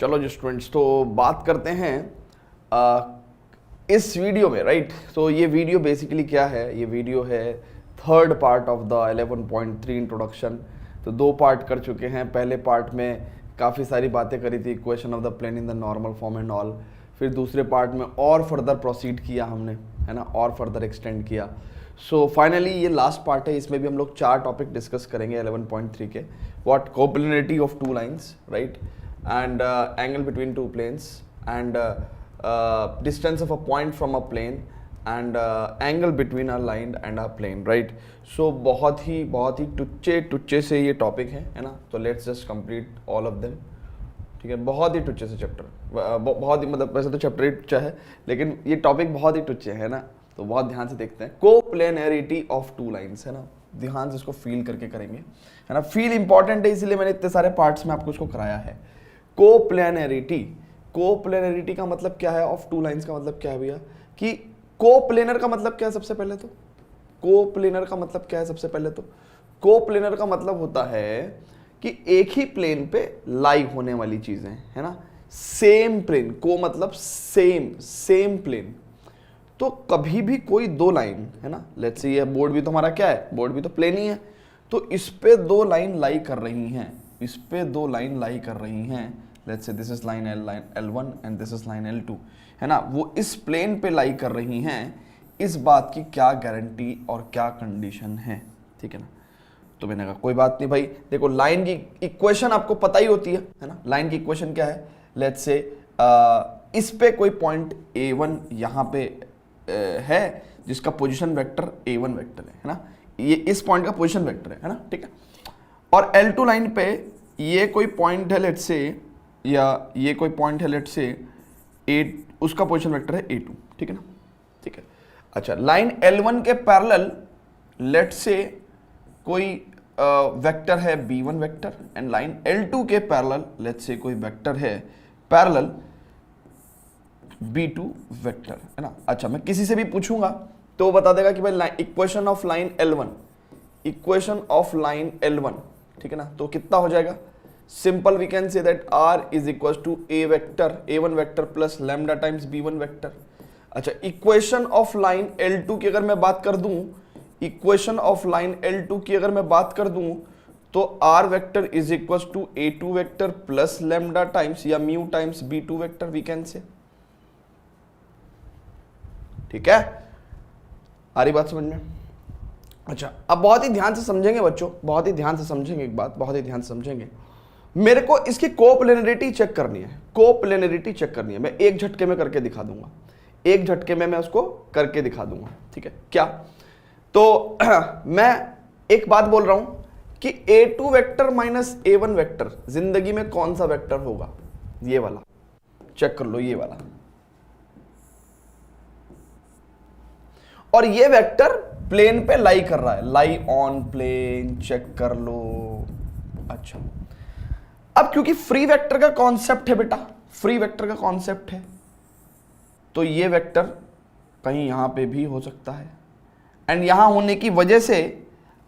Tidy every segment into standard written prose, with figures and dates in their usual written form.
चलो जी स्टूडेंट्स, तो बात करते हैं इस वीडियो में, राइट। तो ये वीडियो बेसिकली क्या है, ये वीडियो है third part of the 11.3 introduction. तो दो पार्ट कर चुके हैं। पहले पार्ट में काफ़ी सारी बातें करी थी, equation of the plane in the normal form and all. फिर दूसरे पार्ट में और फर्दर प्रोसीड किया हमने, है ना, और फर्दर एक्सटेंड किया। सो फाइनली ये लास्ट पार्ट है। इसमें भी हम लोग 4 टॉपिक डिस्कस करेंगे 11.3 के। What coplanarity of two lines, right, and angle between two planes, and distance of a point from a plane, and angle between a line and a plane, right? So बहुत ही टुच्चे से ये topic है ना। तो let's just complete all of them, ठीक है। बहुत ही टुच्चे से चैप्टर, बहुत ही, मतलब वैसे तो चैप्टर ही टुच्चा है, लेकिन ये टॉपिक बहुत ही टुच्चे है ना। तो बहुत ध्यान से देखते हैं। कोप्लेनरिटी ऑफ टू लाइंस, है ना, ध्यान से इसको फील करके करेंगे, है ना। फील इंपॉर्टेंट है, इसलिए मैंने इतने सारे पार्ट्स में आपको इसको कराया है। कोप्लेनरिटी, कोप्लेनरिटी का मतलब क्या है, ऑफ टू लाइंस का मतलब क्या है भैया, कि कोप्लेनर का मतलब क्या है सबसे पहले तो, कोप्लेनर का मतलब क्या है सबसे पहले तो, कोप्लेनर का मतलब होता है कि एक ही प्लेन पे लाई होने वाली चीजें, है ना। सेम प्लेन, को मतलब सेम प्लेन। तो कभी भी कोई दो लाइन, है ना, लेट्स से ये बोर्ड भी तो हमारा क्या है, बोर्ड भी तो प्लेन ही है। तो इस पे दो लाइन लाई कर रही हैं, इस पे दो लाइन लाई कर रही हैं। Let's say this is line L1 and this is line L2, है ना। वो इस प्लेन पे लाई कर रही हैं। इस बात की क्या गारंटी और क्या कंडीशन है, ठीक है ना। तो मैंने कहा कोई बात नहीं भाई, देखो लाइन की इक्वेशन आपको पता ही होती है ना। लाइन की इक्वेशन क्या है, लेट्स से इस पे कोई पॉइंट A1 यहाँ पे है, जिसका पोजीशन वेक्टर A1 वेक्टर है ना। ये इस पॉइंट का पोजीशन वेक्टर है ना, ठीक है। और L2 लाइन पे ये कोई पॉइंट है लेट्स से, या ये कोई पॉइंट है लेट्स से A, उसका पोजीशन वेक्टर है A2, ठीक है ना, ठीक है। अच्छा, लाइन L1 के पैरेलल लेट्स से कोई वेक्टर है B1 vector, and line L2 के पैरेलल लेट्स से कोई वेक्टर है पैरेलल B2 वेक्टर, है ना। अच्छा, मैं किसी से भी पूछूंगा तो वो बता देगा कि भाई equation of line L1, equation of line L1, ठीक है ना। तो कितना हो जाएगा, simple we can say that R is equal to A vector, A1 vector plus lambda times B1 vector. अच्छा, इक्वेशन ऑफ लाइन L2 की अगर मैं बात कर दूं, इक्वेशन ऑफ लाइन L2 की अगर मैं बात कर दूं, तो R vector is equal to A2 vector plus lambda times या mu times B2 vector we can say, ठीक है। आ रही बात समझ में? अच्छा, अब बहुत ही ध्यान से समझेंगे बच्चों, बहुत ही ध्यान से समझेंगे एक बात, बहुत ही ध्यान से समझेंगे। मेरे को इसकी कोप्लेनरिटी चेक करनी है, कोप्लेनरिटी चेक करनी है। मैं एक झटके में करके दिखा दूंगा, एक झटके में मैं उसको करके दिखा दूंगा, ठीक है। क्या तो मैं एक बात बोल रहा हूं कि A2 vector minus A1 vector जिंदगी में कौन सा वेक्टर होगा, ये वाला चेक कर लो, ये वाला। और ये वेक्टर प्लेन पे लाई कर रहा है, लाई ऑन प्लेन, चेक कर लो। अच्छा, अब क्योंकि फ्री वेक्टर का कॉन्सेप्ट है बेटा, फ्री वेक्टर का कॉन्सेप्ट है, तो ये वेक्टर कहीं यहां पे भी हो सकता है। एंड यहां होने की वजह से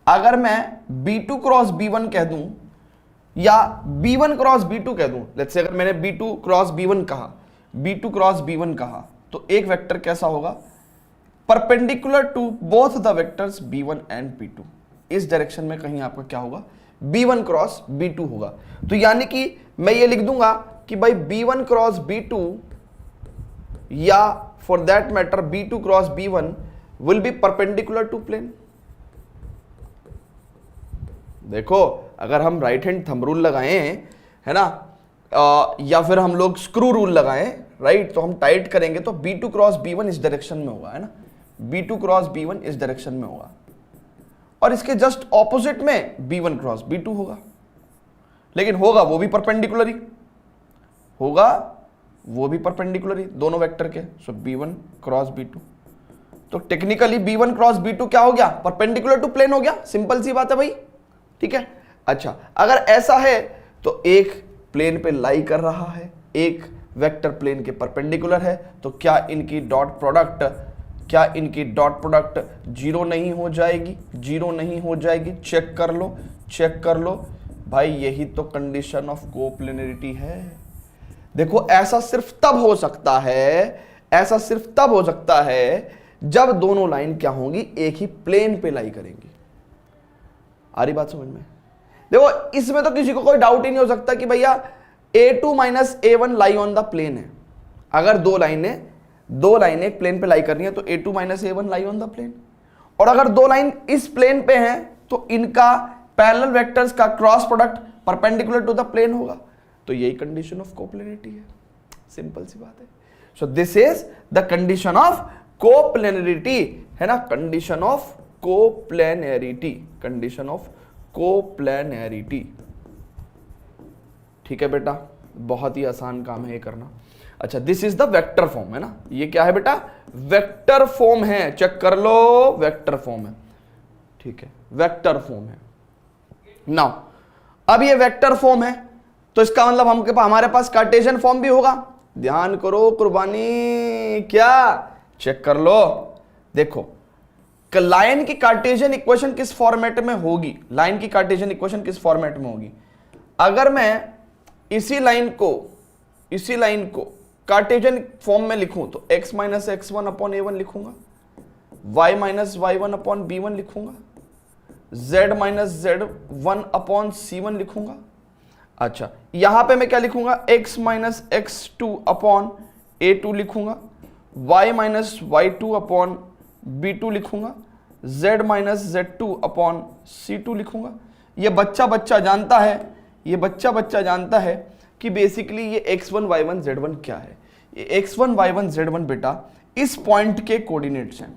अगर मैं B2 क्रॉस B1 कह दूं या B1 क्रॉस B2 कह दूं, लेट्स से अगर मैंने B2 क्रॉस B1 कहा, B2 क्रॉस B1 कहा, तो एक वेक्टर कैसा होगा, perpendicular to both the vectors B1 and B2। इस डायरेक्शन में कहीं आपका क्या होगा, B1 क्रॉस B2 होगा। तो यानी कि मैं ये लिख दूंगा कि भाई B1 क्रॉस B2 या for that matter B2 cross B1 will be perpendicular to plane. देखो, अगर हम राइट हैंड थंब रूल लगाएं, है ना, या फिर हम लोग स्क्रू रूल लगाएं, राइट, तो हम टाइट करेंगे तो B2 क्रॉस B1 इस डायरेक्शन में होगा, है ना, B2 क्रॉस B1 इस डायरेक्शन में होगा, और इसके जस्ट ऑपोजिट में B1 क्रॉस B2 होगा। लेकिन होगा वो भी परपेंडिकुलर ही होगा, वो भी परपेंडिकुलर ही दोनों वेक्टर के। सो B1 क्रॉस B2, तो टेक्निकली B1 क्रॉस B2 क्या हो गया, परपेंडिकुलर टू प्लेन हो गया। सिंपल सी बात है भाई, ठीक है। अच्छा, अगर ऐसा है तो एक प्लेन पे लाई कर रहा है, एक वेक्टर प्लेन के परपेंडिकुलर है, तो क्या इनकी डॉट प्रोडक्ट, क्या इनकी डॉट प्रोडक्ट जीरो नहीं हो जाएगी, जीरो नहीं हो जाएगी। चेक कर लो, चेक कर लो भाई, यही तो कंडीशन ऑफ कोप्लेनरिटी है। देखो ऐसा सिर्फ तब हो सकता है, ऐसा सिर्फ तब हो सकता है जब दोनों लाइन क्या होंगी, एक ही प्लेन पे लाई करेंगी। आ रही बात समझ में? देखो इसमें तो किसी को कोई डाउट ही नहीं हो सकता कि भैया A2 minus A1 lie on the plane है। अगर दो लाइनें एक प्लेन पे लाई करनी है तो A2 minus A1 lie on the plane, और अगर दो लाइन इस प्लेन पे हैं तो इनका पैरेलल वेक्टर्स का cross product perpendicular to the plane होगा। तो यही कंडीशन ऑफ कोप्लेनरिटी है, सिंपल सी बात है। So this is the condition of coplanarity, है ना, condition of coplanarity, condition of coplanarity. ठीक है बेटा, बहुत ही आसान काम है ये करना। अच्छा, this is the vector form, है ना, ये क्या है बेटा, वेक्टर फॉर्म है, चेक कर लो, वेक्टर फॉर्म है। ठीक है, वेक्टर फॉर्म है। नाउ अब ये वेक्टर फॉर्म है तो इसका मतलब हमारे पास कार्टेशियन फॉर्म भी होगा। ध्यान करो कुर्बानी, क्या चेक कर लो। देखो लाइन की कार्टेशियन इक्वेशन किस फॉर्मेट में होगी, लाइन की कार्टेशियन इक्वेशन किस फॉर्मेट में होगी। अगर मैं इसी लाइन को कार्टेशियन फॉर्म में लिखूं तो x minus x1 upon a1 लिखूंगा, y minus y1 upon b1 लिखूंगा, z minus z1 upon c1 लिखूंगा। अच्छा, यहां पे मैं क्या लिखूंगा, x minus x2 upon a2 लिखूंगा, y minus y2 upon b2 लिखूंगा, z minus z2 upon c2 लिखूंगा। ये बच्चा जानता है, कि बेसिकली ये x1 y1 z1 क्या है। ये x1 y1 z1 बेटा इस पॉइंट के कोऑर्डिनेट्स हैं,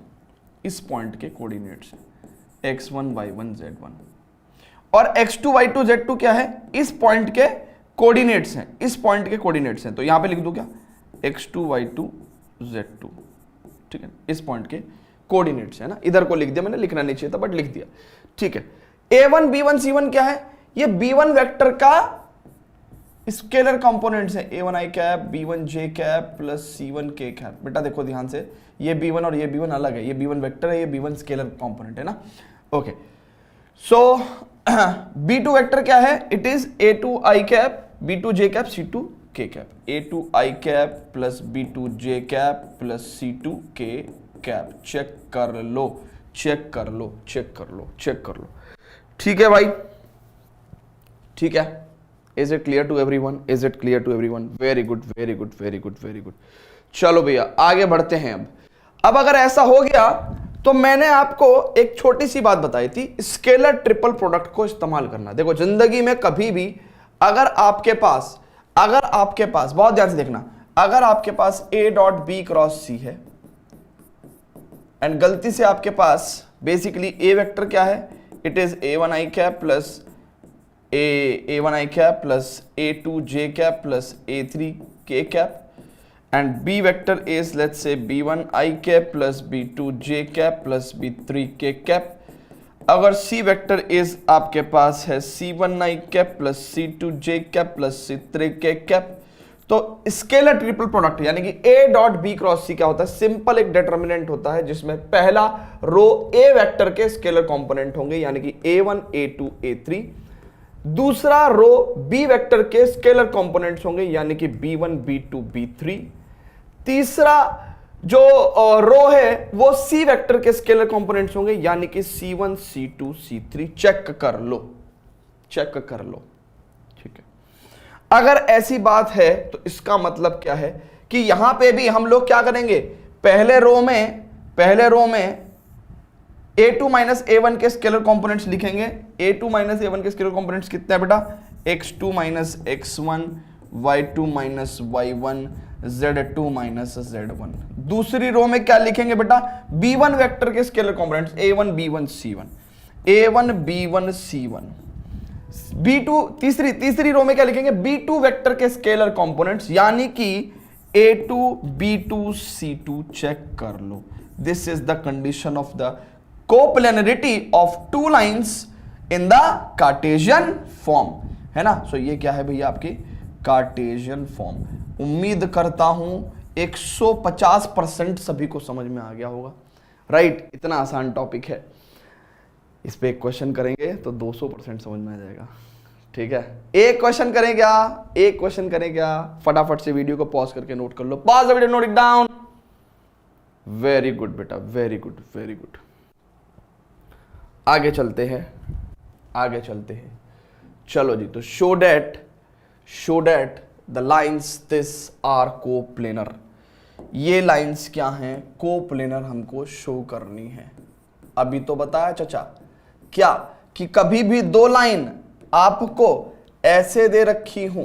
x1 y1 z1, और x2 y2 z2 क्या है, इस पॉइंट के कोऑर्डिनेट्स हैं, तो यहां पे लिख दूं क्या, x2 y2 z2, ठीक है, इस पॉइंट के कोऑर्डिनेट्स है ना। इधर को लिख दिया मैंने, लिखना नहीं चाहिए था बट लिख दिया। ठीक है, a1 b1 c1 क्या है, ये b1 वेक्टर का स्केलर कंपोनेंट्स है, a1 i cap, b1 j cap plus c1 k cap. बेटा देखो ध्यान से, ये b1 और ये b1 अलग है, ये b1 वेक्टर है, ये b1 स्केलर कंपोनेंट है ना। ओके, सो b2 वेक्टर क्या है, it is a2 i cap, b2 j cap, c2 k cap, a2 i cap plus b2 j cap plus c2 k cap. Check कर लो। ठीक है भाई, ठीक है। Is it clear to everyone? Very good. चलो भैया आगे बढ़ते हैं। अब अगर ऐसा हो गया तो मैंने आपको एक छोटी सी बात बताई थी, स्केलर ट्रिपल प्रोडक्ट को इस्तेमाल करना। देखो जिंदगी में कभी भी अगर आपके पास बहुत ध्यान से देखना, अगर आपके पास a dot b cross c है एंड गलती से आपके पास बेसिकली a वेक्टर क्या है, it is a1 i cap plus a1 i cap plus a2 j cap plus a3 k cap, and b vector is let's से b1 i cap plus b2 j cap plus b3 k cap. अगर c vector is आपके पास है c1 i cap plus c2 j cap plus c3 k cap. तो scalar triple product यानी कि a dot b cross c क्या होता है, simple एक डिटर्मिनेंट होता है जिसमें पहला रो a वेक्टर के स्केलर कंपोनेंट होंगे यानी कि a1 a2 a3, दूसरा रो b वेक्टर के स्केलर कंपोनेंट्स होंगे यानी कि b1 b2 b3, तीसरा जो रो है वो c वेक्टर के स्केलर कंपोनेंट्स होंगे यानी कि c1 c2 c3। चेक कर लो। ठीक है, अगर ऐसी बात है तो इसका मतलब क्या है कि यहां पे भी हम लोग क्या करेंगे, पहले रो में a2 माइनस a1 के स्केलर कंपोनेंट्स लिखेंगे। a2 माइनस a1 के स्केलर कंपोनेंट्स कितने हैं बेटा, x2 minus x1, y2 minus y1, z2 minus z1। दूसरी रो में क्या लिखेंगे बेटा, b1 वेक्टर के scalar components a1 b1 c1, b2 तीसरी रो में क्या लिखेंगे, b2 वेक्टर के स्केलर कंपोनेंट्स यानी कि a2 b2 c2। चेक कर लो, this is the condition of the coplanarity of two lines in the cartesian form, है ना। सो ये क्या है भैया, आपकी कार्टेशियन फॉर्म। उम्मीद करता हूं 150% सभी को समझ में आ गया होगा, राइट। इतना आसान टॉपिक है, इस पे एक क्वेश्चन करेंगे तो 200% समझ में आ जाएगा। ठीक है, एक क्वेश्चन करें क्या, एक क्वेश्चन करें क्या, फटाफट से वीडियो को पॉज करके नोट कर लो, pause the video, note it down. Very good बेटा, वेरी गुड वेरी गुड। आगे चलते हैं, आगे चलते हैं। चलो जी, तो show that the lines this are coplanar. ये लाइन्स क्या हैं, कोप्लेनर हमको शो करनी है। अभी तो बताया चचा क्या कि कभी भी दो लाइन आपको ऐसे दे रखी हूं,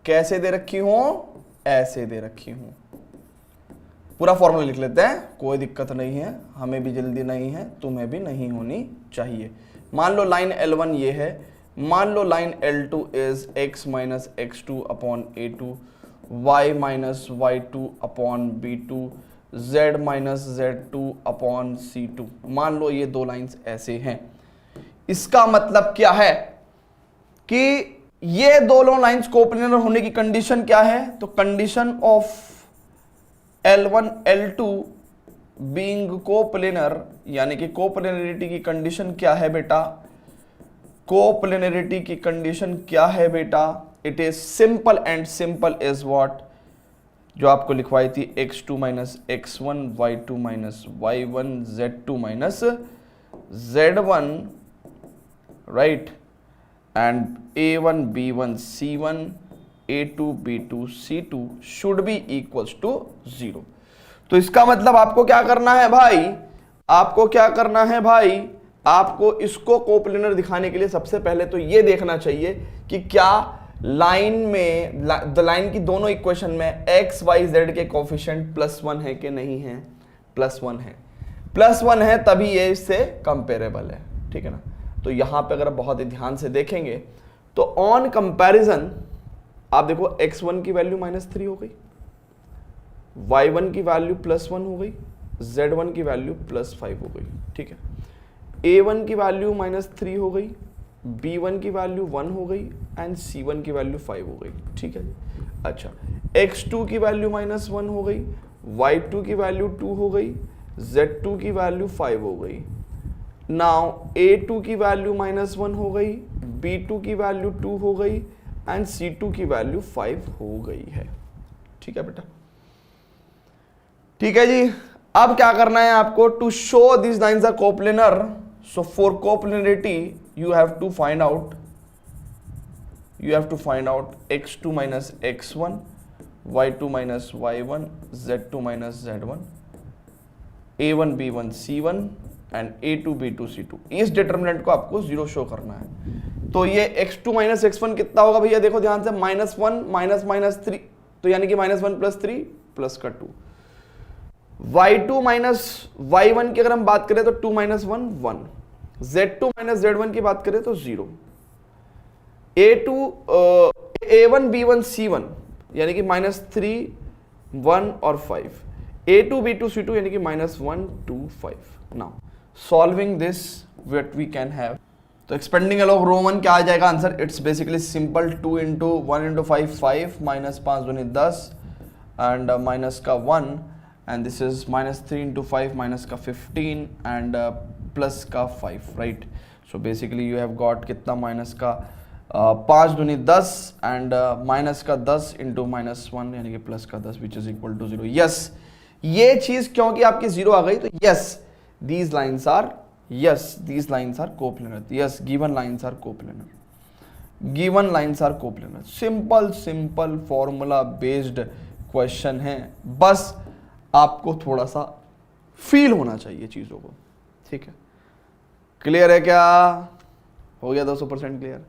कैसे दे रखी हूं, ऐसे दे रखी हूं। पूरा फॉर्मूला लिख लेते हैं, कोई दिक्कत नहीं है, हमें भी जल्दी नहीं है, तुम्हें भी नहीं होनी चाहिए। मान लो लाइन L1 ये है, मान लो line L2 is x minus x2 upon a2, y minus y2 upon b2, z minus z2 upon c2। मान लो ये दो लाइंस ऐसे हैं। इसका मतलब क्या है कि ये दोनों लाइंस कोप्लेनर होने की कंडीशन क्या है, तो condition of L1 L2 being coplanar, यानी कि कोप्लेनरिटी की कंडीशन क्या है बेटा, कोप्लेनरिटी की कंडीशन क्या है बेटा, it is simple and simple is what, जो आपको लिखवाई थी x2 minus x1, y2 minus y1, z2 minus z1, right, and a1 b1 c1, a2 b2 c2 should be equals to 0। तो इसका मतलब आपको क्या करना है भाई, आपको क्या करना है भाई, आपको इसको कोप्लेनर दिखाने के लिए सबसे पहले तो ये देखना चाहिए कि क्या लाइन में, लाइन की दोनों इक्वेशन में x y z के कोफिशिएंट +1 है कि नहीं है, +1 है, +1 है तभी ये इससे कंपेरेबल है, ठीक है ना। तो यहां पे अगर बहुत ही ध्यान से देखेंगे तो ऑन कंपैरिजन आप देखो x1 की वैल्यू -3 हो गई, y1 की वैल्यू +1 हो गई, z1 की वैल्यू +5 हो गई, ठीक है। a1 की वैल्यू -3 हो गई, b1 की वैल्यू 1 हो गई एंड c1 की वैल्यू 5 हो गई, ठीक है जी। अच्छा, x2 की वैल्यू -1 हो गई, y2 की वैल्यू 2 हो गई, z2 की वैल्यू 5 हो गई। नाउ a2 की वैल्यू -1 हो गई, b2 की वैल्यू 2 हो गई एंड c2 की वैल्यू 5 हो गई है, ठीक है बेटा, ठीक है जी। अब क्या करना है आपको, to show this lines are coplanar, so for coplanarity you have to find out x2 minus x1, y2 minus y1, z2 minus z1, a1 b1 c1 and a2 b2 c2। इस डिटरमिनेंट को आपको 0 show करना है। तो ये x2 minus x1 कितना होगा भैया, देखो ध्यान से, -1 माइनस 3, तो यानी कि -1 + 3 प्लस का 2। y2 माइनस y1 की अगर हम बात करें तो 2 माइनस 1 1, z2 माइनस z1 की बात करें तो 0, a1 b1 c1 यानी कि -3 1 और 5, a2 b2 c2 यानी कि -1 2 5। Now solving this what we can have, तो एक्सपेंडिंग अलोंग रो 1 क्या आ जाएगा आंसर, इट्स बेसिकली सिंपल, 2 × 1 × 5 5, -5 दूनी 10 एंड माइनस का 1 एंड दिस इज -3 × 5 माइनस का 15 एंड प्लस का 5, right. So basically you have got कितना, माइनस का 5 दूनी 10 एंड माइनस का 10 इंटू -1 यानी कि प्लस का 10 which is equal to 0। Yes, ये चीज क्योंकि आपकी 0 आ गई तो yes these lines are, yes these lines are coplanar, yes given lines are coplanar, given lines are coplanar. Simple formula based question है, बस आपको थोड़ा सा फील होना चाहिए चीजों को, ठीक है। क्लियर है क्या, हो गया 200% क्लियर।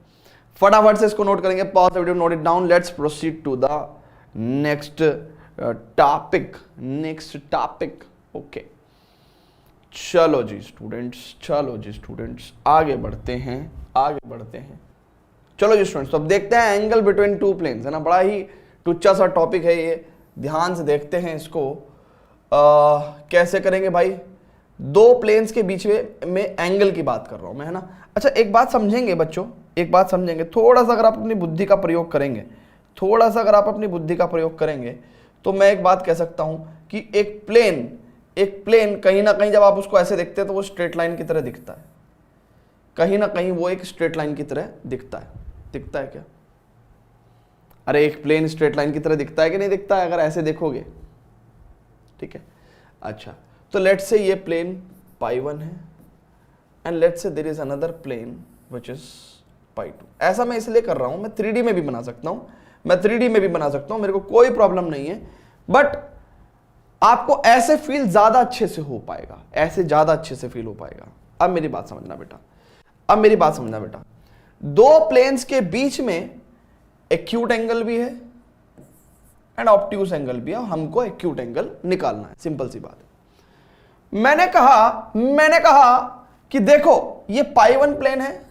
फटाफट से इसको नोट करेंगे, pause the video, note it down, let's proceed to the next topic. Okay, चलो जी स्टूडेंट्स, आगे बढ़ते हैं। चलो जी स्टूडेंट्स, तो अब देखते हैं एंगल बिटवीन टू प्लेन्स, है ना, बड़ा ही टुच्चा सा टॉपिक है ये, ध्यान से देखते हैं इसको। कैसे करेंगे भाई, दो प्लेन्स के बीच में एंगल की बात कर रहा हूं मैं, है ना। अच्छा, एक बात समझेंगे बच्चों, एक बात समझेंगे, थोड़ा सा अगर आप अपनी बुद्धि का प्रयोग करेंगे, तो मैं एक बात कह सकता हूं कि एक प्लेन कहीं ना कहीं जब आप उसको ऐसे देखते हैं तो वो स्ट्रेट लाइन की तरह दिखता है, कहीं ना कहीं वो एक स्ट्रेट लाइन की तरह दिखता है क्या? अरे एक प्लेन स्ट्रेट लाइन की तरह दिखता है कि नहीं दिखता है अगर ऐसे देखोगे, ठीक है। अच्छा, तो लेट्स से ये प्लेन π1 है and let's say there is another plane which is π2। ऐसा मैं इसलिए कर रहा हूं, मैं 3D में भी बना सकता हूं, मैं 3D में भी बना सकता हूं, मेरे को कोई प्रॉब्लम नहीं है, बट आपको ऐसे फील ज्यादा अच्छे से हो पाएगा, ऐसे ज्यादा अच्छे से फील हो पाएगा। अब मेरी बात समझना बेटा, अब मेरी बात समझना बेटा, दो प्लेन्स के बीच में एक्यूट एंगल भी है एंड ऑब्ट्यूज एंगल भी है, हमको एक्यूट एंगल निकालना है, सिंपल सी बात है। मैंने कहा कि देखो ये π1 प्लेन है,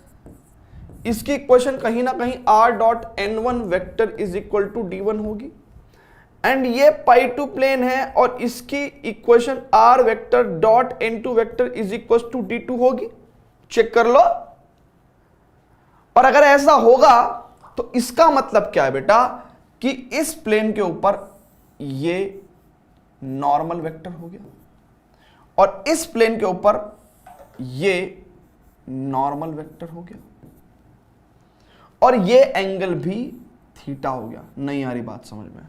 इसकी इक्वेशन कहीं ना कहीं r.n1 vector is equal to d1 होगी, एंड ये π2 प्लेन है और इसकी equation r vector dot n2 vector is equal to d2 होगी। चेक कर लो। और अगर ऐसा होगा तो इसका मतलब क्या है बेटा कि इस प्लेन के ऊपर ये नॉर्मल वेक्टर हो गया और इस प्लेन के ऊपर ये नॉर्मल वेक्टर हो गया और ये एंगल भी थीटा हो गया। नहीं आ रही बात समझ में,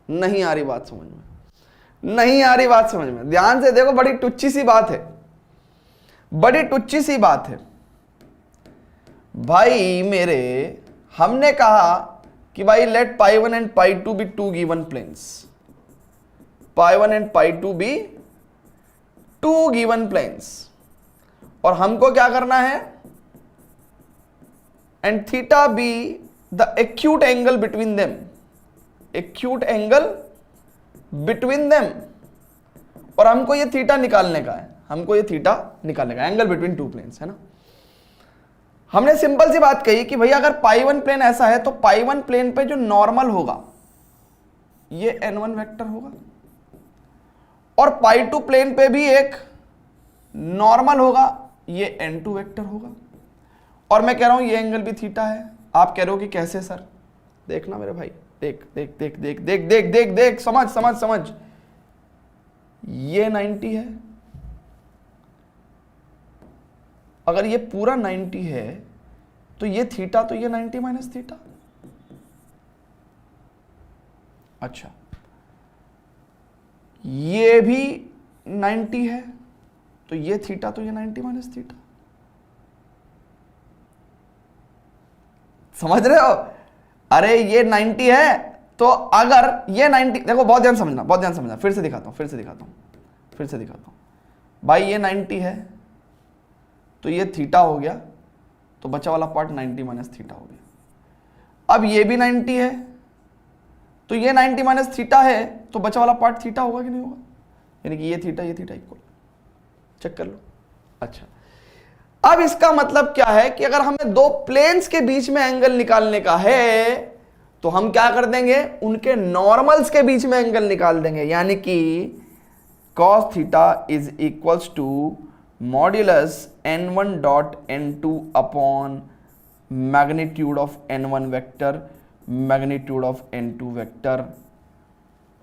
नहीं आ रही बात समझ में, नहीं आ रही बात समझ में। ध्यान से देखो, बड़ी टुच्ची सी बात है, बड़ी टुच्ची सी बात है भाई मेरे। हमने कहा कि भाई let π1 and π2 be two given planes, π1 and π2 be two given planes, और हमको क्या करना है, and theta be the acute angle between them, acute angle between them, और हमको ये थीटा निकालने का है, हमको ये थीटा निकालने का, एंगल बिटवीन टू प्लेन्स, है ना। हमने सिंपल सी बात कही कि भैया अगर π1 प्लेन ऐसा है तो π1 प्लेन पे जो नॉर्मल होगा ये n1 वेक्टर होगा और π2 प्लेन पे भी एक नॉर्मल होगा, ये n2 वेक्टर होगा। और मैं कह रहा हूं ये एंगल भी थीटा है। आप कह रहे हो कि कैसे सर? देखना मेरे भाई, देख देख देख देख देख देख देख देख, समझ समझ समझ। ये 90 है, अगर ये पूरा 90 है तो ये थीटा, तो ये 90 माइनस थीटा। अच्छा, ये भी 90 है तो ये थीटा, तो ये 90 माइनस थीटा। समझ रहे हो? अरे ये 90 है तो अगर ये 90, देखो बहुत ध्यान समझना, बहुत ध्यान समझना, फिर से दिखाता हूं, फिर से दिखाता हूं, फिर से दिखाता हूं। भाई ये 90 है तो ये थीटा हो गया, तो बचा वाला पार्ट 90 माइनस थीटा हो गया। अब ये भी 90 है तो ये 90 माइनस थीटा है, तो बचा वाला पार्ट थीटा होगा कि नहीं होगा? यानी कि ये थीटा इक्वल। चेक कर लो। अच्छा, अब इसका मतलब क्या है कि अगर हमें दो प्लेन्स के बीच में एंगल निकालने का है तो हम क्या कर देंगे, उनके नॉर्मल्स के बीच में एंगल निकाल देंगे। यानी कि cos theta is equals to modulus n1 dot n2 upon magnitude of n1 vector magnitude of n2 vector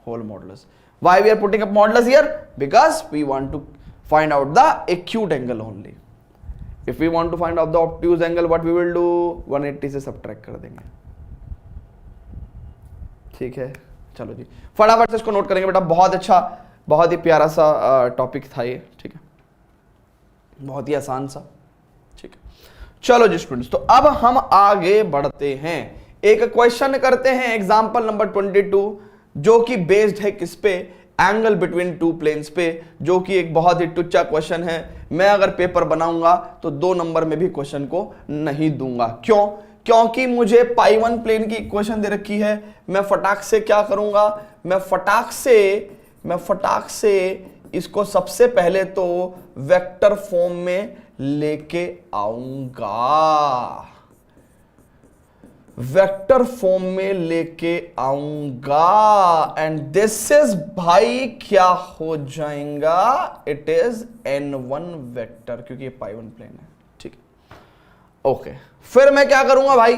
whole modulus. Why we are putting up modulus here? Because we want to find out the acute angle only. If we want to find out the obtuse angle, what we will do? 180 से subtract कर देंगे। ठीक है, चलो जी फटाफट से इसको note करेंगे बेटा। बहुत अच्छा, बहुत ही प्यारा सा टॉपिक था ये। ठीक है, बहुत ही आसान सा। ठीक है, चलो जी स्टूडेंट्स, तो अब हम आगे बढ़ते हैं, एक क्वेश्चन करते हैं एग्जाम्पल नंबर 22, जो कि बेस्ड है किस पे, एंगल बिटवीन टू प्लेन्स पे, जो कि एक बहुत ही टुच्चा क्वेश्चन है। मैं अगर पेपर बनाऊंगा तो 2 नंबर में भी क्वेश्चन को नहीं दूंगा। क्यों? क्योंकि मुझे π1 प्लेन की इक्वेशन दे रखी है। मैं फटाक से क्या करूंगा, मैं फटाक से इसको सबसे पहले तो वेक्टर फॉर्म में लेके आऊंगा, वेक्टर फॉर्म में लेके आऊंगा, एंड दिस इज भाई क्या हो जाएगा, इट इज n1 वेक्टर, क्योंकि ये π1 प्लेन है। ठीक है, ओके। फिर मैं क्या करूंगा भाई,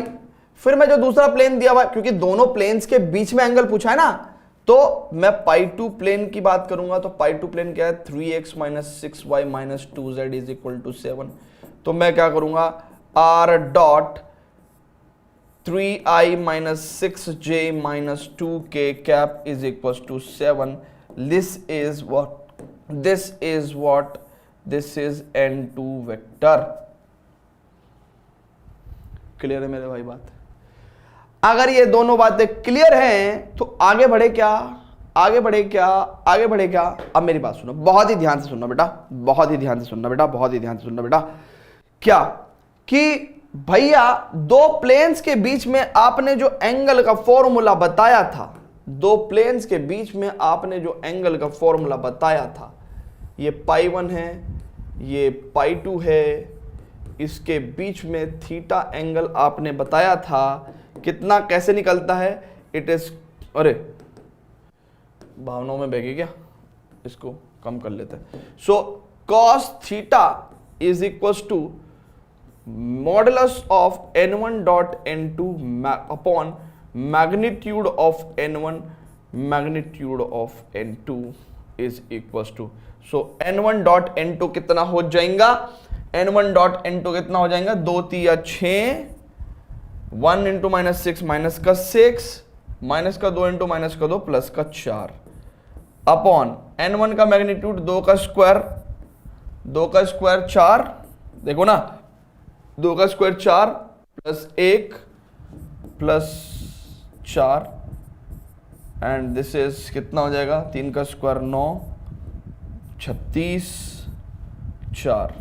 फिर मैं जो दूसरा प्लेन दिया हुआ, क्योंकि दोनों प्लेन्स के बीच में एंगल पूछा है ना, तो मैं π2 प्लेन की बात करूंगा। तो π2 प्लेन क्या है, 3x minus 6y minus 2z is equal to 7। तो मैं क्या करूंगा, r dot 3i minus 6j minus 2k cap is equals to 7. This is what this is n2 vector. Clear है मेरे भाई बात? अगर ये दोनों बातें क्लियर हैं तो आगे बढ़े क्या? आगे बढ़े क्या? आगे बढ़े क्या? अब मेरी बात सुनो, बहुत ही ध्यान से सुनना बेटा, बहुत ही ध्यान से सुनना बेटा, बहुत ही ध्यान से सुनना बेटा। क्या कि भैया दो प्लेन्स के बीच में आपने जो एंगल का फॉर्मूला बताया था, दो प्लेन्स के बीच में आपने जो एंगल का फॉर्मूला बताया था, ये पाई1 है, ये पाई2 है, इसके बीच में थीटा एंगल आपने बताया था कितना, कैसे निकलता है? इट इज, अरे भावनाओं में बह गई क्या, इसको कम कर लेते हैं। So cos theta is equals to modulus of n1 dot n2 upon magnitude of n1 magnitude of n2 is equals to, so n1 dot n2 कितना हो जाएगा? n1 डॉट n2 कितना हो जाएगा? 2 3 6, 1 इंटू माइनस 6 माइनस का 6, minus का 2 into minus का 2 plus का 4 अपॉन n1 का मैग्नीट्यूड 2 का स्क्वायर, 2 का स्क्वायर 4, देखो ना 2 का square 4 plus 1 plus 4 and this is कितना हो जाएगा? 3 का स्क्वायर 9, 36 4।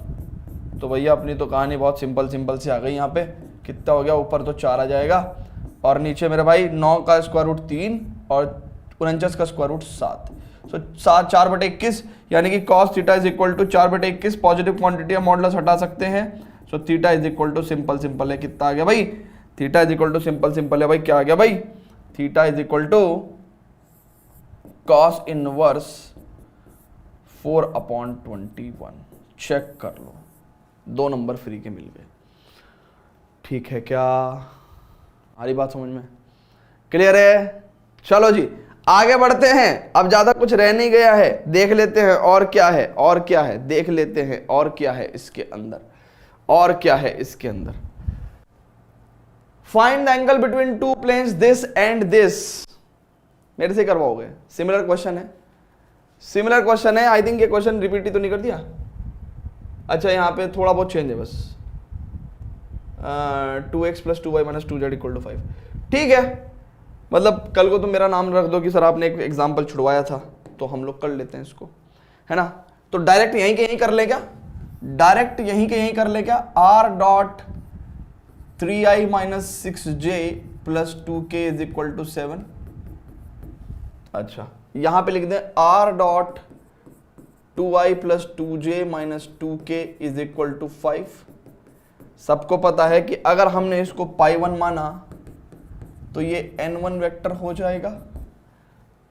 तो भैया अपनी तो कहानी बहुत सिंपल से आ गई। यहाँ पे कितना हो गया? ऊपर तो 4 आ जाएगा और नीचे मेरे भाई 9 का स्क्वायर रूट 3 और 49 का स्क्वायर रूट 7। सो 4/21 यानी कि cos theta is equal to 4/21। Positive quantity या मॉडुलस हटा सकते हैं। So theta is equal to simple है, कितना आ गया भाई? Theta is equal to simple है भाई, क्या आ गया भाई? Theta is equal to cos inverse 4/21। Check कर लो, 2 नंबर फ्री के मिल गए। ठीक है क्या? हमारी बात समझ में क्लियर है? चलो जी आगे बढ़ते हैं। अब ज्यादा कुछ रह नहीं गया है, देख लेते हैं और क्या है, और क्या है देख लेते हैं, और क्या है इसके अंदर, और क्या है इसके अंदर। Find the angle between two planes this and this. मेरे से करवाओगे? सिमिलर क्वेश्चन है, सिमिलर क्वेश्चन है। आई थिंक ये क्वेश्चन रिपीट ही तो नहीं कर दिया। अच्छा यहाँ पे थोड़ा बहुत चेंज है बस, 2x plus 2y minus 2z equal to 5। ठीक है, मतलब कल को तुम मेरा नाम रख दो कि सर आपने एक एग्जाम्पल छुड़वाया था, तो हम लोग कर लेते हैं इसको, है ना। तो डायरेक्ट यहीं के यहीं कर ले क्या? डायरेक्ट यहीं के यहीं कर ले क्या? r dot 3i minus 6j plus 2k is equal to 7। अच्छा यहां पे लिख दें r dot 2i plus 2j minus 2k is equal to 5। सबको पता है कि अगर हमने इसको पाई1 माना तो ये n1 वेक्टर हो जाएगा।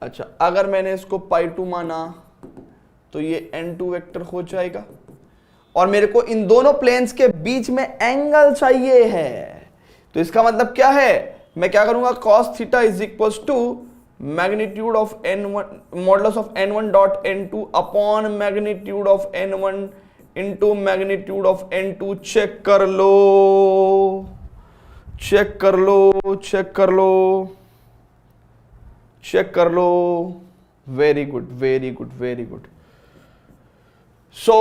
अच्छा अगर मैंने इसको पाई2 माना तो ये n2 वेक्टर हो जाएगा। और मेरे को इन दोनों प्लेन्स के बीच में एंगल चाहिए है, तो इसका मतलब क्या है? मैं क्या करूंगा? cos theta is equals to magnitude of n1 modulus of n1 dot n2 upon magnitude of n1 into magnitude of n2। Check कर लो, चेक कर लो, चेक कर लो, चेक कर लो। Very good, very good, very good. So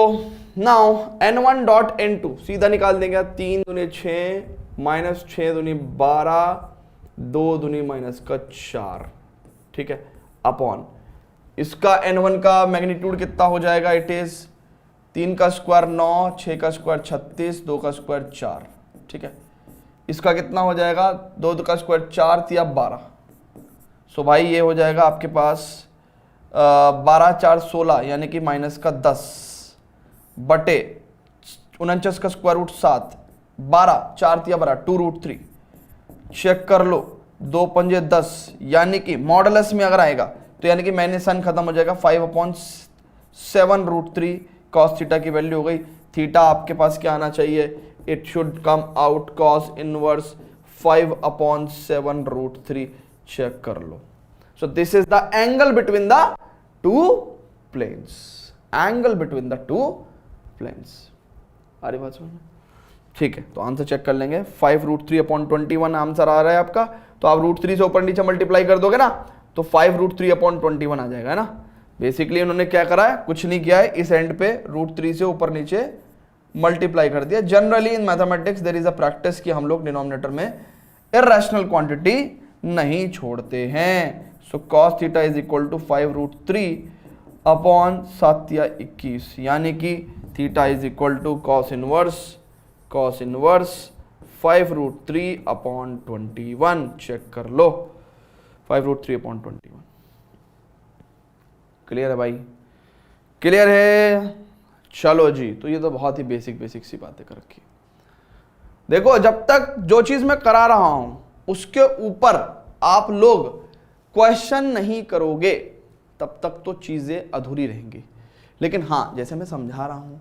now n1 dot n2 सीधा निकाल देंगे। 3 दूनी 6 माइनस 6 दूनी 12, 2 दूनी माइनस का 4, ठीक है, अपॉन इसका n1 का मैग्नीट्यूड कितना हो जाएगा? इट इज 3 का स्क्वायर 9, 6 का स्क्वायर 36, 2 का स्क्वायर 4, ठीक है। इसका कितना हो जाएगा? 2 का स्क्वायर 4 या 12। सो भाई ये हो जाएगा आपके पास 12 4 16 यानी कि माइनस का 10 बटे 49 का स्क्वायर रूट 7, 12 4 या 12 2 रूट 3। चेक कर लो, 2 पंजे 10 यानी कि मॉडुलस में अगर आएगा तो यानी कि मैंने सन खत्म हो जाएगा 5/7 रूट 3। cos थीटा की वैल्यू हो गई। थीटा आपके पास क्या आना चाहिए? It should come out cos inverse 5/7 root 3। Check कर लो। So this is the angle between the two planes, angle between the two planes. अरे बात समझ में? ठीक है, तो आंसर चेक कर लेंगे। 5√3/21 आंसर आ रहा है आपका, तो आप √3 से ऊपर नीचे मल्टीप्लाई कर दोगे ना तो 5√3/21 आ जाएगा, है ना। बेसिकली उन्होंने क्या करा है, कुछ नहीं किया है, इस एंड पे √3 से ऊपर नीचे मल्टीप्लाई कर दिया। Generally in mathematics there is a practice कि हम लोग डिनोमिनेटर में इर्रेशनल क्वांटिटी नहीं छोड़ते हैं। So cos theta is equal to 5√3/7/21, यानी कि theta is equal to cos inverse 5√3/21। Check कर लो, 5√3/21। क्लियर है भाई, क्लियर है। चलो जी, तो ये तो बहुत ही बेसिक सी बातें कर रखी। देखो, जब तक जो चीज मैं करा रहा हूं उसके ऊपर आप लोग क्वेश्चन नहीं करोगे तब तक तो चीजें अधूरी रहेंगी। लेकिन हाँ, जैसे मैं समझा रहा हूं,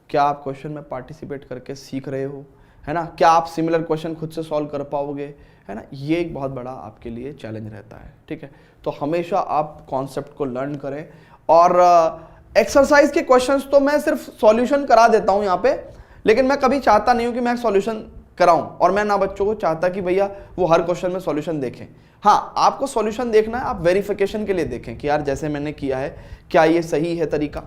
क्या आप क्वेश्चन में पार्टिसिपेट करके सीख रहे हो, है ना। क्या आप सिमिलर क्वेश्चन खुद से सॉल्व कर पाओगे, है ना। ये एक बहुत बड़ा आपके लिए चैलेंज रहता है, ठीक है। तो हमेशा आप कॉन्सेप्ट को लर्न करें। और एक्सरसाइज के क्वेश्चंस तो मैं सिर्फ सॉल्यूशन करा देता हूं यहाँ पे, लेकिन मैं कभी चाहता नहीं हूं कि मैं सॉल्यूशन कराऊं, और मैं ना बच्चों को चाहता कि भैया वो हर क्वेश्चन में सॉल्यूशन देखें। हाँ, आपको सॉल्यूशन देखना है, आप वेरिफिकेशन के लिए देखें कि यार जैसे मैंने किया है क्या ये सही है तरीका,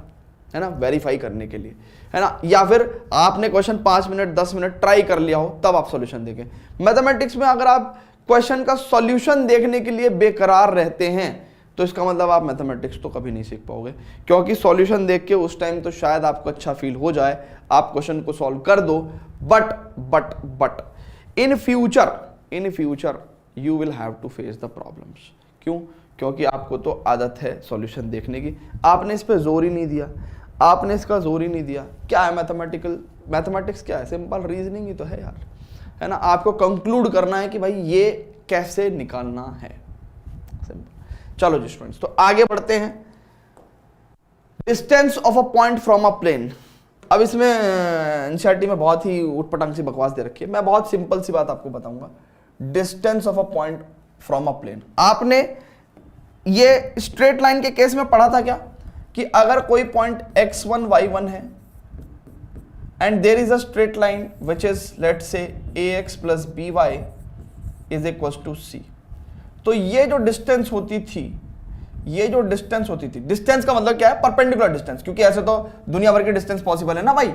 है ना, वेरीफाई करने के लिए, है ना। या फिर आपने क्वेश्चन 5 मिनट 10 मिनट ट्राई कर लिया हो तब आप सॉल्यूशन देखें। मैथमेटिक्स में अगर आप क्वेश्चन का सॉल्यूशन देखने के लिए बेकरार रहते हैं तो इसका मतलब आप मैथमेटिक्स तो कभी नहीं सीख पाओगे, क्योंकि सॉल्यूशन देख के उस टाइम तो शायद आपको अच्छा फील हो जाए, आप क्वेश्चन को सॉल्व कर दो, but in future you will have to face the problems. क्यों? क्योंकि आपको तो आदत है सॉल्यूशन देखने की, आपने इस पे जोर ही नहीं दिया, आपने इसका जोर ही नहीं दिया। क्या है मैथमेटिक्स क्या है? सिंपल रीजनिंग ही तो है यार, है ना। आपको कंक्लूड करना है कि भाई ये कैसे निकालना है, सिंपल। चलो जी स्टूडेंट्स, तो आगे बढ़ते हैं। Distance of a point from a plane. अब इसमें एनसीईआरटी में बहुत ही उटपटांग सी बकवास दे रखी है, मैं बहुत सिंपल सी बात आपको बताऊंगा। Distance of a point from a plane, आपने ये स्ट्रेट लाइन के केस में पढ़ा था क्या, कि अगर कोई पॉइंट x1 y1 है and there is a straight line which is let's say ax plus by is equals to c, तो ये जो डिस्टेंस होती थी, डिस्टेंस का मतलब क्या है? परपेंडिकुलर डिस्टेंस, क्योंकि ऐसे तो दुनिया भर के डिस्टेंस पॉसिबल है ना भाई,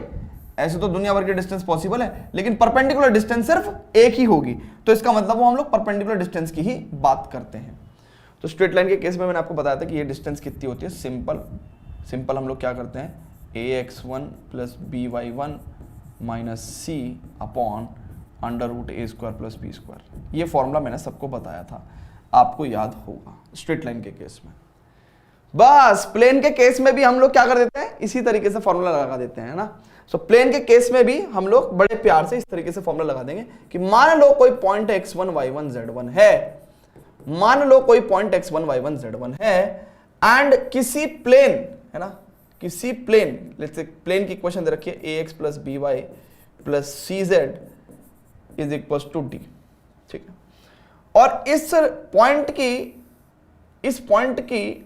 ऐसे तो दुनिया भर के डिस्टेंस पॉसिबल है, लेकिन परपेंडिकुलर डिस्टेंस सिर्फ एक ही होगी, तो इसका मतलब वो हम लोग परपेंडिकुलर डिस्टेंस की ही बात करते हैं। तो स्ट्रेट लाइन के केस में मैंने आपको बताया था कि ये डिस्टेंस कितनी होती है। सिंपल हम लोग क्या करते हैं, ax1 plus by1 minus c upon √a² plus b²। ये फॉर्मूला मैंने सबको बताया था, आपको याद होगा स्ट्रेट लाइन के केस में। बस प्लेन के केस में भी हम लोग क्या कर देते हैं, इसी तरीके से फॉर्मूला लगा देते हैं ना। सो प्लेन के केस में भी हम लोग बड़े प्यार से इस तरीके से फॉर्मूला लगा देंगे कि मान लो कोई पॉइंट x1 y1 z1 है, मान लो कोई पॉइंट x1 y1 z1 है एंड किसी प्लेन, है ना, किसी प्लेन, लेट्स से प्लेन की इक्वेशन दे रखी है ax plus by plus cz is equals to d, ठीक है। और इस पॉइंट की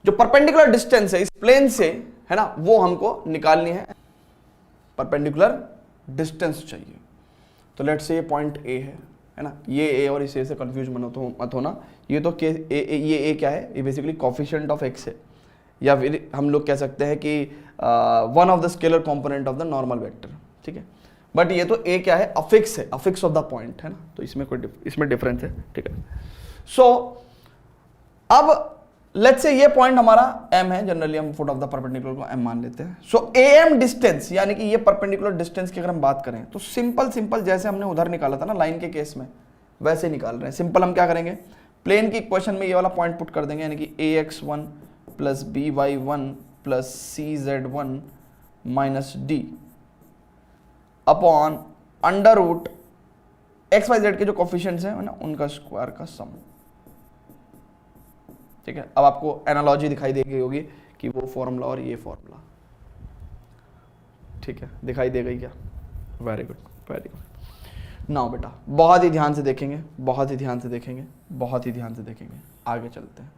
जो परपेंडिकुलर डिस्टेंस है इस प्लेन से, है ना, वो हमको निकालनी है, परपेंडिकुलर डिस्टेंस चाहिए। तो लेट्स से ये पॉइंट ए है ना, ये ए और इस ए से कंफ्यूज मत होना, ये तो ये ए क्या है, ये बेसिकली कोफिशिएंट ऑफ एक्स है, या फिर हम लोग कह सकते हैं कि one of the scalar component of the normal vector, ठीक है। बट ये तो ए क्या है, अफिक्स है, अफिक्स ऑफ द पॉइंट, है ना, तो इसमें डिफरेंस है, ठीक है। सो अब लेट्स से ये पॉइंट हमारा m है, जनरली हम फुट ऑफ द परपेंडिकुलर को m मान लेते हैं। सो am डिस्टेंस, यानी कि ये परपेंडिकुलर डिस्टेंस की अगर हम बात करें तो सिंपल जैसे हमने उधर निकाला था ना लाइन के केस में, वैसे निकाल रहे हैं। सिंपल हम क्या करेंगे, प्लेन की इक्वेशन में ये वाला पॉइंट पुट कर देंगे, यानी कि ax1 plus by1 plus cz1 minus d upon √x y z के जो कोफिशिएंट्स हैं ना उनका स्क्वायर का सम, ठीक है। अब आपको एनालॉजी दिखाई देगी होगी कि वो फॉर्मूला और ये फॉर्मूला, ठीक है, दिखाई दे गई क्या? Very good, very good. Now बेटा बहुत ही ध्यान से देखेंगे, आगे चलते हैं।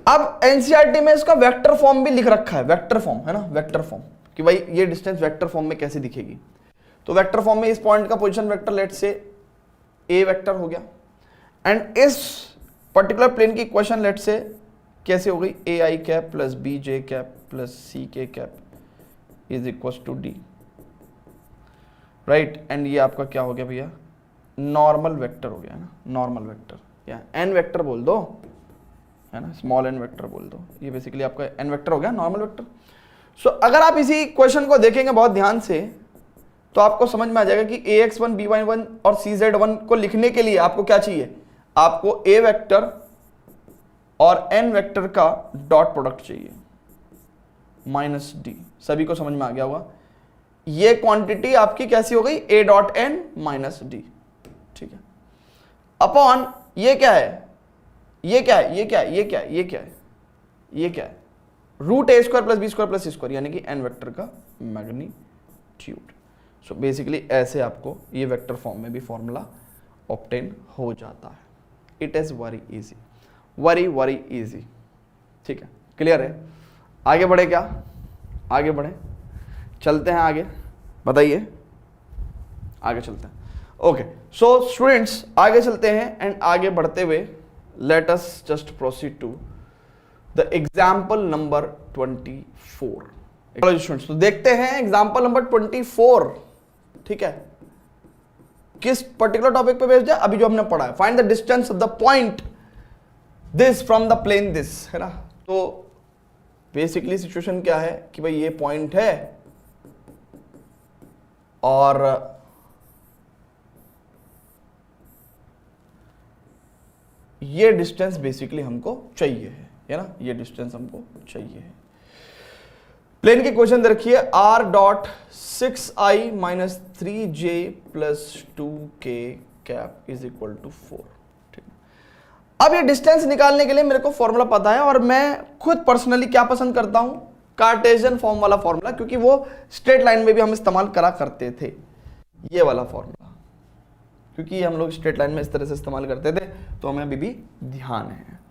अब एनसीईआरटी में इसका वेक्टर फॉर्म भी लिख रखा है, वेक्टर फॉर्म, है ना, वेक्टर फॉर्म कि भाई ये डिस्टेंस वेक्टर फॉर्म में कैसे दिखेगी। तो वेक्टर फॉर्म में इस पॉइंट का position vector let's say A vector हो गया, एंड इस पर्टिकुलर प्लेन की इक्वेशन लेट्स से कैसे हो गई, a i cap plus b j cap plus c k cap is equal to d, right. And ये आपका क्या हो गया भैया, नॉर्मल वेक्टर हो गया ना, नॉर्मल वेक्टर या एन वेक्टर बोल दो, है ना, स्मॉल एन वेक्टर बोल दो, ये बेसिकली आपका एन वेक्टर हो गया, नॉर्मल वेक्टर। सो अगर आप इसी क्वेश्चन को देखेंगे बहुत ध्यान से तो आपको समझ में आ जाएगा कि ax1 by1 और cz1 को लिखने के लिए आपको क्या चाहिए, आपको a वेक्टर और n वेक्टर का डॉट प्रोडक्ट चाहिए माइनस डी। सभी को समझ में आ गया होगा। ये क्वांटिटी आपकी कैसी हो गई, a dot n minus D, ठीक है, अपॉन ये क्या है, ये क्या है, ये क्या है, ये क्या है, ये क्या है, ये क्या है, root a square plus b square plus c square, यानी कि एन वेक्टर का मैग्नीट्यूड। सो बेसिकली ऐसे आपको ये वेक्टर फॉर्म में भी फॉर्मूला ऑब्टेन हो जाता है। It is very easy, very very easy, ठीक है, क्लियर है। आगे बढ़े क्या, आगे बढ़े, चलते हैं आगे, बताइए, आगे चलते हैं। ओके, सो स्टूडेंट्स आगे चलते हैं, एंड आगे बढ़ते हुए let us just proceed to the example number 24। चलो स्टूडेंट्स, तो देखते हैं एग्जाम्पल नंबर 24, ठीक है, किस पर्टिकुलर टॉपिक पे बेस्ड है, अभी जो हमने पढ़ा है, find the distance of the point this from the plane this, है ना। तो बेसिकली सिचुएशन क्या है कि भाई ये पॉइंट है और ये डिस्टेंस बेसिकली हमको चाहिए है ना, ये डिस्टेंस हमको चाहिए है। प्लेन की क्वेश्चन दे रखी है r डॉट 6i minus 3j plus 2k cap is equal to 4, ठीक है। अब ये डिस्टेंस निकालने के लिए मेरे को फॉर्मूला पता है, और मैं खुद पर्सनली क्या पसंद करता हूं, कार्टेशियन फॉर्म वाला फॉर्मूला, क्योंकि वो स्ट्रेट लाइन में भी हम इस्तेमाल करा करते थे, ये वाला फॉर्मूला, क्योंकि हम लोग स्ट्रेट लाइन में इस तरह से इस्तेमाल करते थे, तो हमें अभी भी ध्यान है।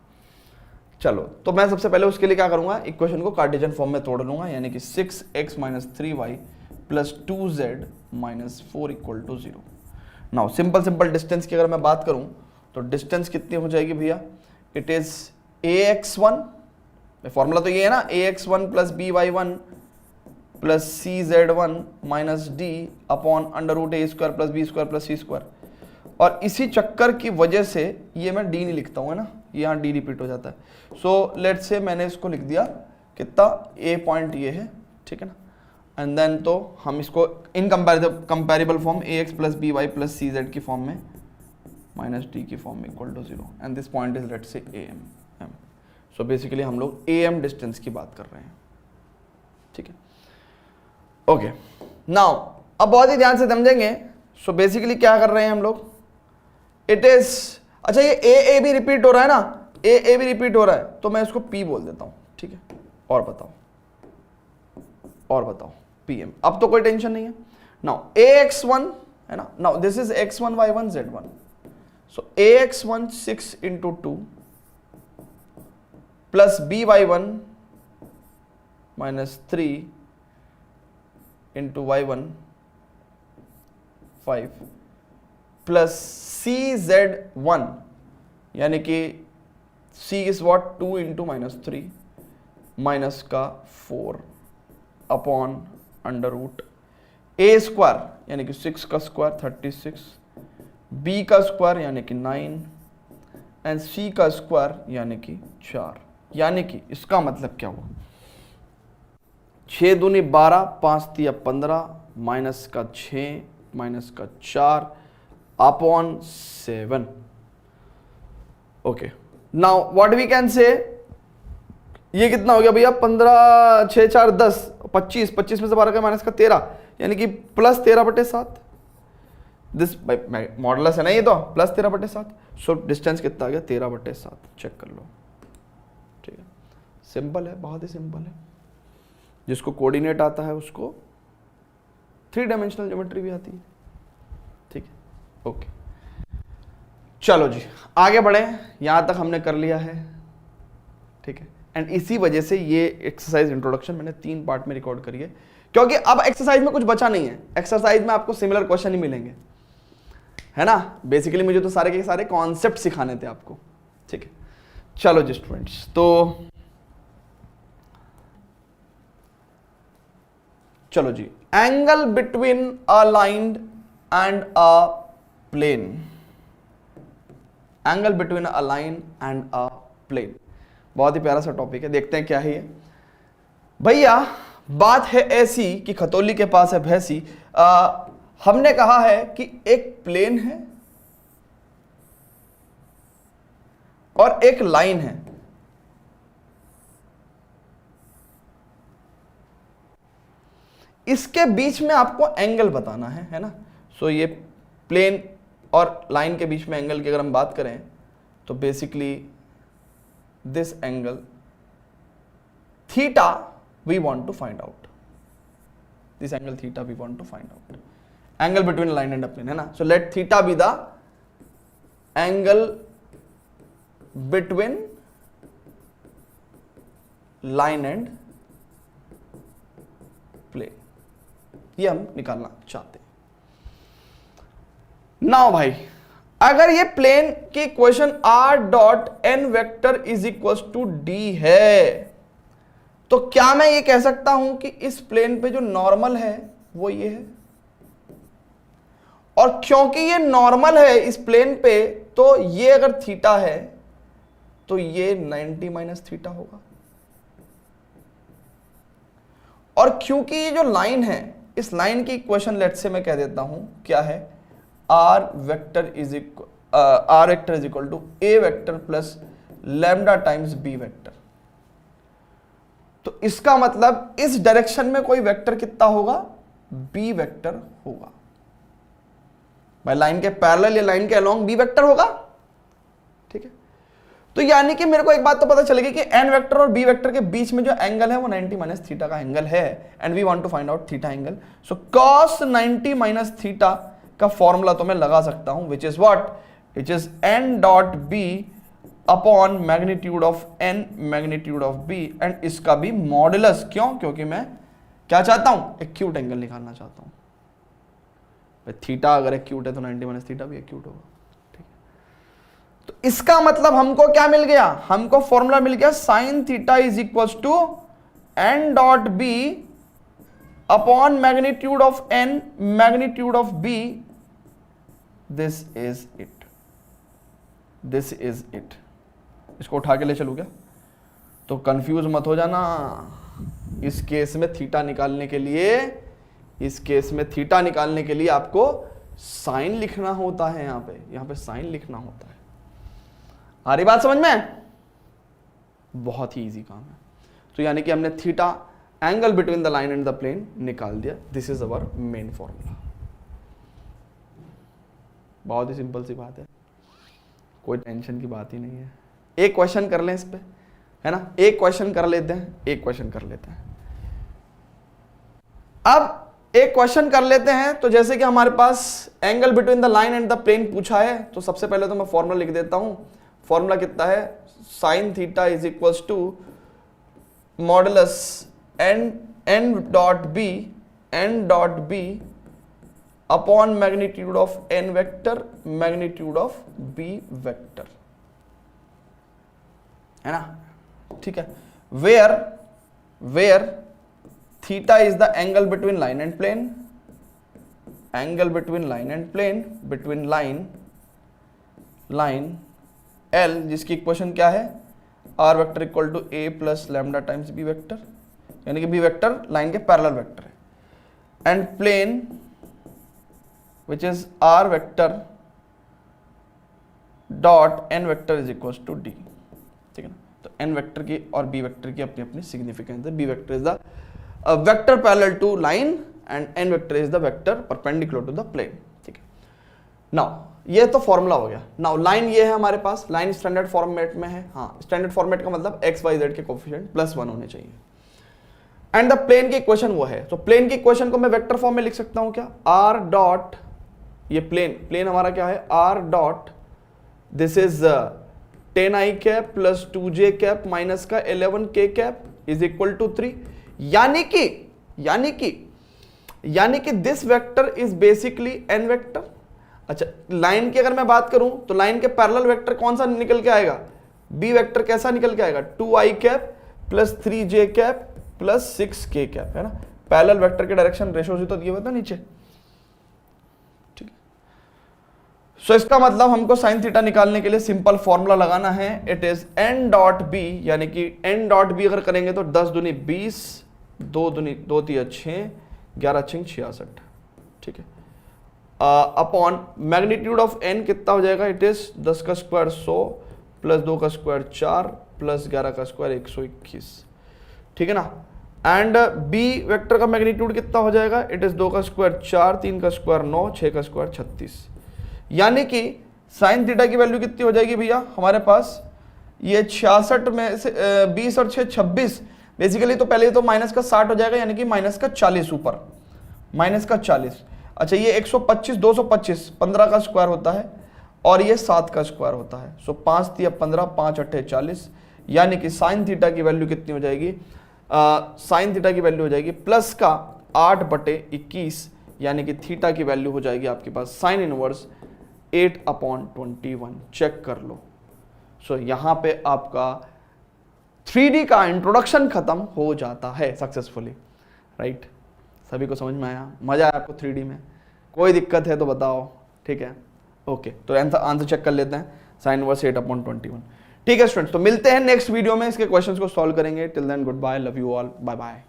चलो, तो मैं सबसे पहले उसके लिए क्या करूंगा, इक्वेशन को कार्टेशियन फॉर्म में तोड़ लूंगा, यानी कि 6x minus 3y plus 2z minus 4 equal to 0। Now simple distance की अगर मैं बात करूं तो डिस्टेंस कितनी हो जाएगी भैया, इट इज ax1, फॉर्मूला तो ये है ना, ax1 plus by1 plus cz1 minus d upon under root a square plus b square plus c square. और इसी चक्कर की वजह से ये मैं डी नहीं लिखता हूं, है ना, यहाँ डी रिपीट हो जाता है। सो लेट्स से मैंने इसको लिख दिया कितना, ए पॉइंट ये है, ठीक है ना, एंड देन तो हम इसको in comparable form a x plus b y plus c z की फॉर्म में माइनस डी की फॉर्म में equal to 0, and this point is let's say A M. So basically हम लोग ए एम डिस्टेंस की बात कर रहे हैं, ठीक है। ओके, नाउ अब बहुत ही ध्यान से समझेंगे। सो बेसिकली क्या कर रहे हैं हम लोग, इट इज, अच्छा ये ए भी रिपीट हो रहा है ना, ए भी रिपीट हो रहा है, तो मैं इसको पी बोल देता हूं, ठीक है। और बताओ पी एम, अब तो कोई टेंशन नहीं है। नाउ ax1 है ना, now this is x1 y1 z1, so ax1 6 into 2 plus by1 minus 3 into y1 5 plus cz1, यानी कि c is what 2 into minus 3 minus का 4 upon under root a square, यानी कि 6 का स्क्वायर 36, b का square यानी कि 9, एंड c का स्क्वायर यानी कि 4। यानी कि इसका मतलब क्या हुआ, 6 दूनी 12, 5 तिया 15, माइनस का 6 माइनस का 4 upon 7। Okay, now what we can say, ये कितना हो गया भैया, 15 6 4 10 25, 25 में से 12 का माइनस का 13, यानी कि प्लस 13/7। दिस मॉडुलस है ना ये, तो प्लस 13/7। सो डिस्टेंस कितना आ गया, 13/7। चेक कर लो, ठीक है, सिंपल है, बहुत ही सिंपल है। जिसको कोऑर्डिनेट आता है उसको 3 डायमेंशनल ज्योमेट्री भी आती है, ठीक है। ओके, चलो जी आगे बढ़े, यहां तक हमने कर लिया है, ठीक है। एंड इसी वजह से ये एक्सरसाइज इंट्रोडक्शन मैंने 3 पार्ट में रिकॉर्ड करी है, क्योंकि अब एक्सरसाइज में कुछ बचा नहीं है, एक्सरसाइज में आपको सिमिलर क्वेश्चन ही मिलेंगे, है ना। बेसिकली मुझे तो सारे के सारे कॉन्सेप्ट सिखाने थे आपको, ठीक है। चलो जी स्टूडेंट्स, तो चलो जी, angle between a line and a plane, angle between a line and a plane, बहुत ही प्यारा सा टॉपिक है। देखते हैं क्या है ये। भैया बात है ऐसी कि खतौली के पास है भैंसी। हमने कहा है कि एक प्लेन है और एक लाइन है, इसके बीच में आपको एंगल बताना है ना। सो ये प्लेन और लाइन के बीच में एंगल की अगर हम बात करें तो basically this angle theta we want to find out, this angle theta we want to find out, angle between line and a plane, है ना। So let theta be the angle between line and plane, ये हम निकालना चाहते हैं। Now भाई, अगर ये प्लेन की equation r dot n vector is equal to D है, तो क्या मैं ये कह सकता हूं कि इस प्लेन पे जो नॉर्मल है वो ये है, और क्योंकि ये नॉर्मल है इस प्लेन पे, तो ये अगर थीटा है तो ये 90 माइनस थीटा होगा, और क्योंकि ये जो लाइन है, इस लाइन की इक्वेशन लेट से मैं कह देता हूं क्या है, R vector is equal to A vector plus lambda times B vector. तो इसका मतलब इस डायरेक्शन में कोई वेक्टर कितना होगा, बी वेक्टर होगा। भाई लाइन के पैरेलल या लाइन के अलोंग बी वेक्टर होगा, ठीक है। तो यानी कि मेरे को एक बात तो पता चलेगी कि एन वेक्टर और बी वेक्टर के बीच में जो एंगल है वो 90 माइनस थीटा का एंगल है, and we want to find out theta angle. So cos 90 minus theta का फॉर्मूला तो मैं लगा सकता हूं, which is what, which is N dot B upon magnitude of N magnitude of B, and इसका भी मॉडुलस। क्यों, क्योंकि मैं क्या चाहता हूं, एक्यूट एंगल निकालना चाहता हूं। थीटा अगर एक्यूट है तो 90 माइनस थीटा भी एक्यूट होगा, ठीक है। तो इसका मतलब हमको क्या मिल गया, हमको फॉर्मूला मिल गया sine theta is equal to N dot B upon magnitude of N magnitude of B. This is it, this is it. इसको उठा के ले चलूं क्या, तो कंफ्यूज मत हो जाना। इस केस में थीटा निकालने के लिए, इस केस में थीटा निकालने के लिए आपको साइन लिखना होता है, यहां पे साइन लिखना होता है। आ रही बात समझ में, बहुत ही इजी काम है। तो यानी कि हमने theta angle between the line and the plane निकाल दिया। This is our main formula. बहुत ही सिंपल सी बात है, कोई टेंशन की बात ही नहीं है। एक क्वेश्चन कर लें इस पे, है ना, एक क्वेश्चन कर लेते हैं, एक क्वेश्चन कर लेते हैं। अब एक क्वेश्चन कर लेते हैं। तो जैसे कि हमारे पास angle between the line and the plane पूछा है, तो सबसे पहले तो मैं फॉर्मूला लिख देता हूं। फॉर्मूला कितना है, sine theta is equal to modulus N dot B upon magnitude of N vector magnitude of B vector, है ना, ठीक है। Where theta is the angle between line and plane, angle between line and plane, between line L, जिसकी इक्वेशन क्या है, r vector equal to a plus lambda times b vector, यानी कि b वेक्टर लाइन के पैरेलल वेक्टर है, and plane which is r vector dot n vector is equal to d, ठीक है ना। तो n वेक्टर की और b वेक्टर की अपनी अपनी सिग्निफिकेंस है। b vector is the a vector parallel to line and n vector is the vector perpendicular to the plane, ठीक है। नाउ ये तो फॉर्मूला हो गया। नाउ लाइन ये है हमारे पास, लाइन स्टैंडर्ड फॉर्मेट में है, हाँ स्टैंडर्ड फॉर्मेट का मतलब x y z के कोफिशिएंट +1 होने चाहिए, एंड द प्लेन की इक्वेशन वो है। तो प्लेन की इक्वेशन को मैं वेक्टर फॉर्म में लिख सकता हूं क्या, r डॉट, ये प्लेन हमारा क्या है, r dot, this is 10i cap plus 2j cap minus का 11k cap is equal to 3, यानी कि यानी कि this vector is basically N vector. अच्छा, लाइन की अगर मैं बात करूं तो लाइन के पैरेलल वेक्टर कौन सा निकल के आएगा, बी वेक्टर कैसा निकल के आएगा, 2i cap plus 3j cap plus 6k cap, है ना। पैरेलल वेक्टर के डायरेक्शन रेशो से तो दिए हुए था नीचे, ठीक है। सो इसका मतलब हमको साइन थीटा निकालने के लिए सिंपल फॉर्मूला लगाना है, it is n dot B, यानी कि n डॉट बी अगर करेंगे तो 10 दूनी 20, 2 दूनी 2 तिया 6, 11 छिंग 66, ठीक है, अपॉन मैग्नीट्यूड ऑफ n कितना हो जाएगा, इट इज 10 का स्क्वायर 100 प्लस 2 का स्क्वायर 4 प्लस 11 का स्क्वायर 121, ठीक है ना। एंड b वेक्टर का मैग्नीट्यूड कितना हो जाएगा, इट इज 2 का स्क्वायर 4, 3 का स्क्वायर 9, 6 का स्क्वायर 36, यानी कि साइन थीटा की वैल्यू कितनी हो जाएगी भैया हमारे पास, ये 66 में से 20 और 6 26, बेसिकली तो पहले तो माइनस का 60 हो जाएगा, यानी कि माइनस का 40 ऊपर, माइनस का 40। अच्छा, ये 125 225 15 का स्क्वायर होता है और ये 7 का स्क्वायर होता है। सो 5 तिया 15, 5 अट्ठे 40, यानी कि साइन थीटा की वैल्यू कितनी हो जाएगी, साइन थीटा की वैल्यू हो जाएगी प्लस का 8/21, यानी कि थीटा की वैल्यू हो जाएगी आपके पास साइन इनवर्स 8/21। चेक कर लो। सो यहाँ पे आपका 3D का इंट्रोडक्शन खत्म हो जाता है सक्सेसफुली, राइट। सभी को समझ में आया, मजा आया आपको 3D में, कोई दिक्कत है तो बताओ, ठीक है। ओके, तो आंसर चेक कर लेते हैं, साइन इनवर्स 8/21, ठीक है स्टूडेंट्स। तो मिलते हैं नेक्स्ट वीडियो में, इसके क्वेश्चंस को सॉल्व करेंगे। Till then good bye, love you all, bye bye.